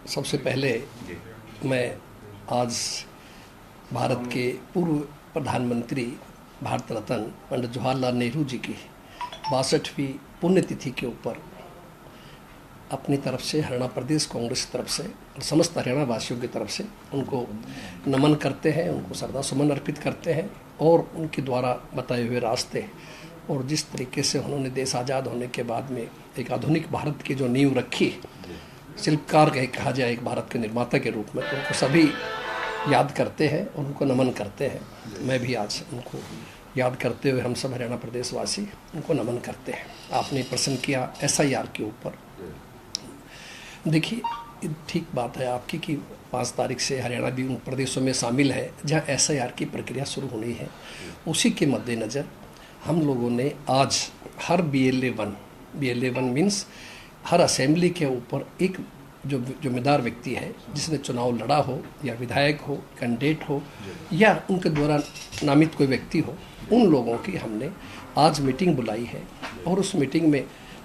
सबसे पहले मैं आज भारत के पूर्व प्रधानमंत्री भारत रत्न पंडित जवाहरलाल नेहरू जी की 62वीं पुण्यतिथि के ऊपर अपनी तरफ से हरियाणा प्रदेश कांग्रेस की तरफ से और समस्त हरियाणा वासियों की तरफ से उनको नमन करते हैं, उनको श्रद्धा सुमन अर्पित करते हैं और उनके द्वारा बताए हुए रास्ते और जिस तरीके से उन्होंने देश आज़ाद होने के बाद में एक आधुनिक भारत की जो नींव रखी, शिल्पकार कहा जाए एक भारत के निर्माता के रूप में, उनको सभी याद करते हैं और उनको नमन करते हैं। मैं भी आज उनको याद करते हुए हम सब हरियाणा प्रदेशवासी उनको नमन करते हैं। आपने प्रश्न किया SIR के ऊपर। देखिए, ठीक बात है आपकी कि 5 तारीख से हरियाणा भी उन प्रदेशों में शामिल है जहां SIR की प्रक्रिया शुरू होनी है। उसी के मद्देनज़र हम लोगों ने आज हर BLA 1 मीन्स हर असेंबली के ऊपर एक जो जिम्मेदार व्यक्ति है जिसने चुनाव लड़ा हो या विधायक हो, कैंडिडेट हो या उनके द्वारा नामित कोई व्यक्ति हो, उन लोगों की हमने आज मीटिंग बुलाई है और उस मीटिंग में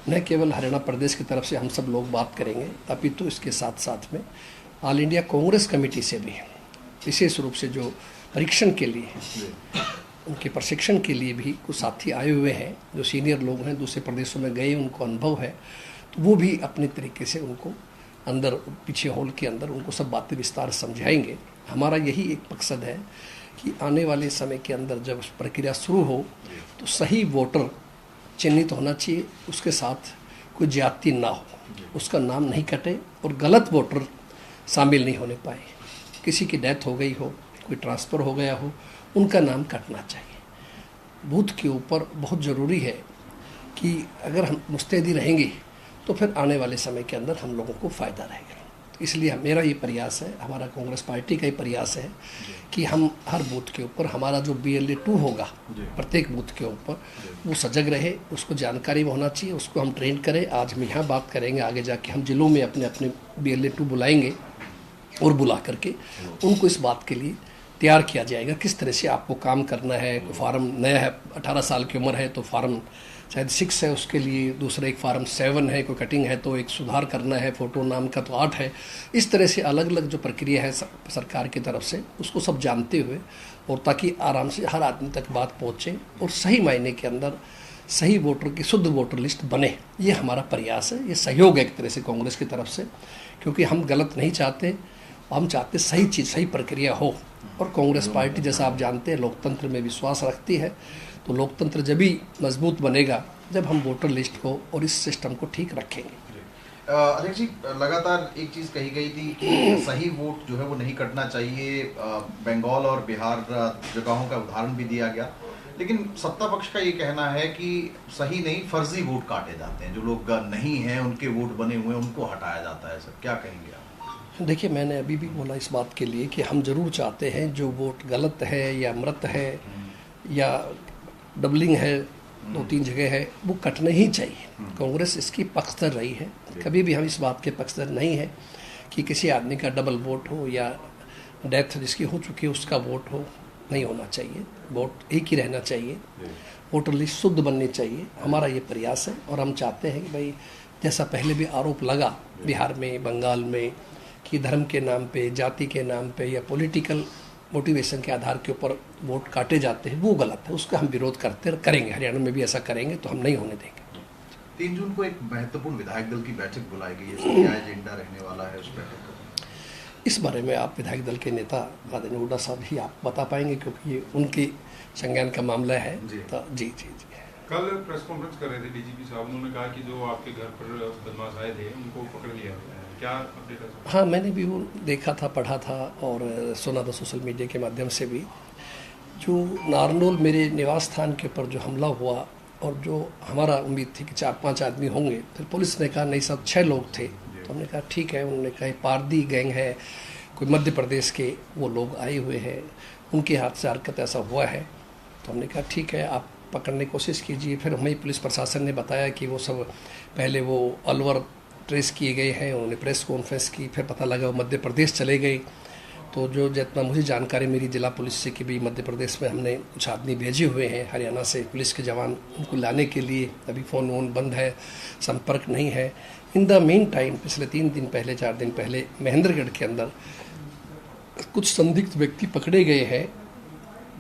न केवल हरियाणा प्रदेश की तरफ से हम सब लोग बात करेंगे, अपितु इसके साथ साथ में ऑल इंडिया कांग्रेस कमेटी से भी विशेष रूप से जो परीक्षण के लिए उनके प्रशिक्षण के लिए भी कुछ साथी आए हुए हैं जो सीनियर लोग हैं, दूसरे प्रदेशों में गए, उनको अनुभव है, तो वो भी अपने तरीके से उनको अंदर पीछे हॉल के अंदर उनको सब बातें विस्तार समझाएंगे। हमारा यही एक मकसद है कि आने वाले समय के अंदर जब प्रक्रिया शुरू हो तो सही वोटर चिन्हित होना चाहिए, उसके साथ कोई ज्यादती ना हो, उसका नाम नहीं कटे और गलत वोटर शामिल नहीं होने पाए। किसी की डेथ हो गई हो, कोई ट्रांसफ़र हो गया हो, उनका नाम कटना चाहिए। बूथ के ऊपर बहुत ज़रूरी है कि अगर हम मुस्तैदी रहेंगे तो फिर आने वाले समय के अंदर हम लोगों को फ़ायदा रहेगा। तो इसलिए मेरा ये प्रयास है, हमारा कांग्रेस पार्टी का ही प्रयास है कि हम हर बूथ के ऊपर हमारा जो BLA 2 होगा प्रत्येक बूथ के ऊपर वो सजग रहे, उसको जानकारी में होना चाहिए, उसको हम ट्रेन करें। आज हम यहाँ बात करेंगे, आगे जाके हम जिलों में अपने अपने BLA 2 बुलाएंगे और बुला करके उनको इस बात के लिए तैयार किया जाएगा किस तरह से आपको काम करना है। फार्म नया है, 18 साल की उम्र है तो फार्म शायद 6 है, उसके लिए दूसरा एक फार्म 7 है, कोई कटिंग है तो एक सुधार करना है, फ़ोटो नाम का तो 8 है। इस तरह से अलग अलग जो प्रक्रिया है सरकार की तरफ से उसको सब जानते हुए और ताकि आराम से हर आदमी तक बात पहुँचे और सही मायने के अंदर सही वोटर की शुद्ध वोटर लिस्ट बने, ये हमारा प्रयास है। ये सहयोग है एक तरह से कांग्रेस की तरफ से, क्योंकि हम गलत नहीं चाहते, हम चाहते सही चीज़ सही प्रक्रिया हो। और कांग्रेस पार्टी जैसा आप जानते हैं लोकतंत्र में विश्वास रखती है, तो लोकतंत्र जब भी मजबूत बनेगा जब हम वोटर लिस्ट को और इस सिस्टम को ठीक रखेंगे। अध्यक्ष जी, लगातार एक चीज़ कही गई थी कि सही वोट जो है वो नहीं कटना चाहिए। बंगाल और बिहार जगहों का उदाहरण भी दिया गया, लेकिन सत्ता पक्ष का ये कहना है कि सही नहीं, फर्जी वोट काटे जाते हैं, जो लोग नहीं हैं उनके वोट बने हुए हैं उनको हटाया जाता है। सर क्या कहेंगे आप? देखिए, मैंने अभी भी बोला इस बात के लिए कि हम ज़रूर चाहते हैं जो वोट गलत है या मृत है या डबलिंग है, 2-3 जगह है, वो कटने ही चाहिए। कांग्रेस इसकी पक्षधर रही है, कभी भी हम इस बात के पक्षधर नहीं है कि किसी आदमी का डबल वोट हो या डेथ जिसकी हो चुकी है उसका वोट हो, नहीं होना चाहिए। वोट एक ही रहना चाहिए, वोटर लिस्ट शुद्ध बननी चाहिए। हमारा ये प्रयास है और हम चाहते हैं कि भाई जैसा पहले भी आरोप लगा बिहार में, बंगाल में कि धर्म के नाम पे, जाति के नाम पे या पॉलिटिकल मोटिवेशन के आधार के ऊपर वोट काटे जाते हैं, वो गलत है, उसका हम विरोध करेंगे। हरियाणा में भी ऐसा करेंगे तो हम नहीं होने देंगे। 3 जून को एक महत्वपूर्ण विधायक दल की बैठक बुलाई गई है, क्या एजेंडा रहने वाला है उस बैठक का? इस बारे में आप विधायक दल के नेता आदरणीय हुड्डा साहब ही आप बता पाएंगे, क्योंकि ये उनके संज्ञान का मामला है। तो जी। कल प्रेस कॉन्फ्रेंस कर रहे थे DGP साहब, उन्होंने कहा कि जो आपके घर पर बदमाश आए थे उनको पकड़ लिया है, क्या अपडेट है? हाँ, मैंने भी वो देखा था, पढ़ा था और सुना था सोशल मीडिया के माध्यम से भी। जो नारनौल मेरे निवास स्थान के ऊपर जो हमला हुआ और जो हमारा उम्मीद थी कि 4-5 आदमी होंगे, फिर पुलिस ने कहा नहीं सब 6 लोग थे। तो हमने कहा ठीक है। उन्होंने कहा पारदी गैंग है, कोई मध्य प्रदेश के वो लोग आए हुए हैं, उनके हाथ से हरकत ऐसा हुआ है। तो हमने कहा ठीक है, आप पकड़ने की कोशिश कीजिए। फिर हमें पुलिस प्रशासन ने बताया कि वो सब पहले वो अलवर ट्रेस किए गए हैं, उन्होंने प्रेस कॉन्फ्रेंस की, फिर पता लगा वो मध्य प्रदेश चले गए। तो जो जितना मुझे जानकारी मेरी जिला पुलिस से कि भी मध्य प्रदेश में हमने कुछ आदमी भेजे हुए हैं हरियाणा से पुलिस के जवान, उनको लाने के लिए। अभी फ़ोन वोन बंद है, संपर्क नहीं है, इन द मेन टाइम पिछले 3 दिन पहले 4 दिन पहले महेंद्रगढ़ के अंदर कुछ संदिग्ध व्यक्ति पकड़े गए हैं।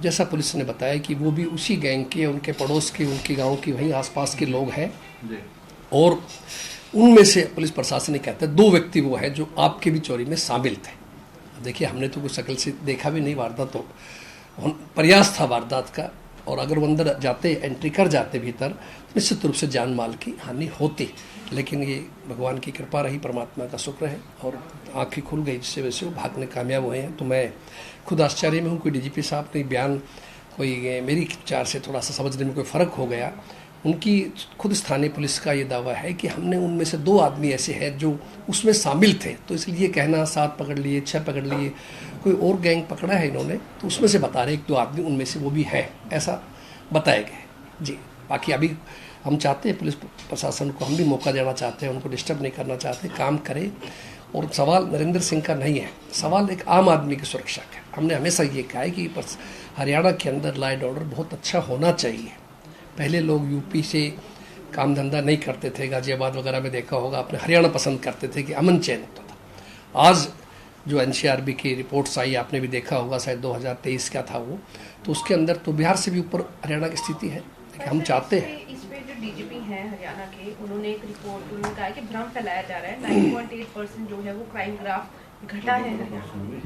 जैसा पुलिस ने बताया कि वो भी उसी गैंग के, उनके पड़ोस के, उनके गांव के वहीं आसपास के लोग हैं। और उनमें से पुलिस प्रशासन ने कहता है 2 व्यक्ति वो हैं जो आपके भी चोरी में शामिल थे। देखिए, हमने तो कुछ शक्ल से देखा भी नहीं वारदात, तो प्रयास था वारदात का, और अगर वो अंदर जाते, एंट्री कर जाते भीतर, तो निश्चित रूप से जान माल की हानि होती। लेकिन ये भगवान की कृपा रही, परमात्मा का शुक्र है, और आँखें खुल गई, जिससे वैसे वो भागने कामयाब हुए हैं। तो मैं खुद आश्चर्य में हूँ। कोई डीजीपी साहब ने बयान, कोई मेरी विचार से थोड़ा सा समझने में कोई फ़र्क हो गया। उनकी खुद स्थानीय पुलिस का ये दावा है कि हमने उनमें से 2 आदमी ऐसे हैं जो उसमें शामिल थे, तो इसलिए कहना 7 पकड़ लिए, 6 पकड़ लिए, कोई और गैंग पकड़ा है इन्होंने, तो उसमें से बता रहे 1-2 आदमी उनमें से वो भी है, ऐसा बताया गया जी। बाकी अभी हम चाहते हैं पुलिस प्रशासन को, हम भी मौका देना चाहते हैं, उनको डिस्टर्ब नहीं करना चाहते, काम करें। और सवाल नरेंद्र सिंह का नहीं है, सवाल एक आम आदमी की सुरक्षा का है। हमने हमेशा ये कहा है कि हरियाणा के अंदर लॉ एंड ऑर्डर बहुत अच्छा होना चाहिए। पहले लोग यूपी से काम धंधा नहीं करते थे, गाजियाबाद वगैरह में देखा होगा आपने, हरियाणा पसंद करते थे कि अमन चैन होता था। आज जो एनसीआरबी की रिपोर्ट्स आई, आपने भी देखा होगा, शायद 2023 का था वो, तो उसके अंदर तो बिहार से भी ऊपर हरियाणा की स्थिति है। लेकिन हम चाहते हैं, इसमें जो डीजीपी हैं हरियाणा के, उन्होंने एक रिपोर्ट, उन्होंने कहा कि भ्रम फैलाया जा रहा है, 9.8% जो है वो क्राइम ग्राफ घटा है हरियाणा में।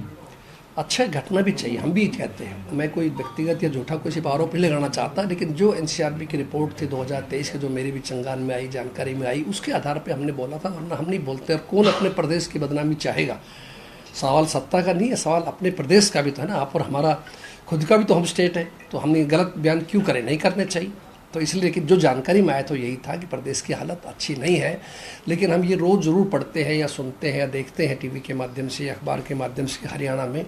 अच्छा, घटना भी चाहिए, हम भी कहते हैं। मैं कोई व्यक्तिगत या झूठा कोई सिर्फ आरोप नहीं लगाना चाहता, लेकिन जो एनसीआरबी की रिपोर्ट थी 2023 के, जो मेरे भी चंगान में आई, जानकारी में आई, उसके आधार पे हमने बोला था, वरना हम नहीं बोलते। और कौन अपने प्रदेश की बदनामी चाहेगा? सवाल सत्ता का नहीं है, सवाल अपने प्रदेश का भी तो है ना। आप और हमारा खुद का भी तो हम स्टेट है, तो हमने गलत बयान क्यों करें? नहीं करने चाहिए। तो इसलिए कि जो जानकारी में आया तो यही था कि प्रदेश की हालत अच्छी नहीं है। लेकिन हम ये रोज़ ज़रूर पढ़ते हैं या सुनते हैं या देखते हैं टीवी के माध्यम से, अखबार के माध्यम से, हरियाणा में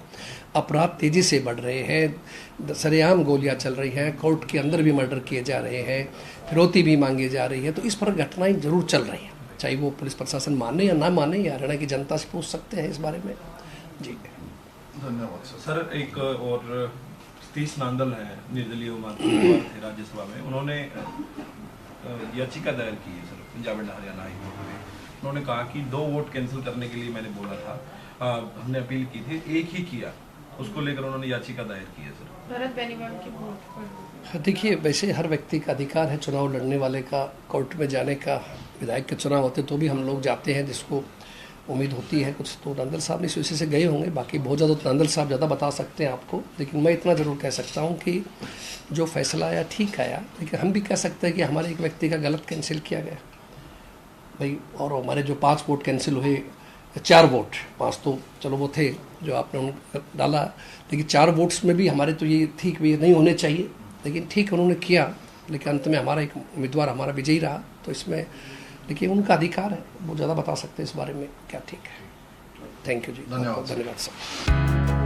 अपराध तेज़ी से बढ़ रहे हैं, सरेआम गोलियां चल रही हैं, कोर्ट के अंदर भी मर्डर किए जा रहे हैं, फिरौती भी मांगी जा रही है। तो इस पर घटनाएँ ज़रूर चल रही हैं, चाहे वो पुलिस प्रशासन माने या ना माने, या हरियाणा की जनता से पूछ सकते हैं इस बारे में जी। धन्यवाद सर। एक और सतीश नांदल है, निर्दलीय उम्मीदवार थे राज्यसभा में, उन्होंने याचिका दायर की है sir Punjab and Haryana high court में। उन्होंने कहा कि 2 वोट कैंसिल करने के लिए मैंने बोला था, हमने अपील की थी, 1 ही किया, उसको लेकर उन्होंने याचिका दायर की है सर। भरत बेनीवाल की वोट पर देखिए, वैसे हर व्यक्ति का अधिकार है चुनाव लड़ने वाले का, कोर्ट में जाने का। विधायक के चुनाव होते तो भी हम लोग जाते हैं, जिसको उम्मीद होती है कुछ। तो नांदल साहब ने इस विषय से गए होंगे, बाकी बहुत ज़्यादा तो नांदल साहब ज़्यादा बता सकते हैं आपको। लेकिन मैं इतना ज़रूर कह सकता हूँ कि जो फैसला आया ठीक आया, लेकिन हम भी कह सकते हैं कि हमारे एक व्यक्ति का गलत कैंसिल किया गया भाई। और हमारे जो 5 वोट कैंसिल हुए, 4 वोट, 5 तो चलो वो थे जो आपने उन डाला, लेकिन 4 वोट्स में भी हमारे तो ये ठीक भी नहीं होने चाहिए, लेकिन ठीक उन्होंने किया। लेकिन अंत में हमारा एक उम्मीदवार हमारा विजयी रहा। तो इसमें देखिए उनका अधिकार है, वो ज़्यादा बता सकते हैं इस बारे में क्या ठीक है। थैंक यू जी, धन्यवाद धन्यवाद सर।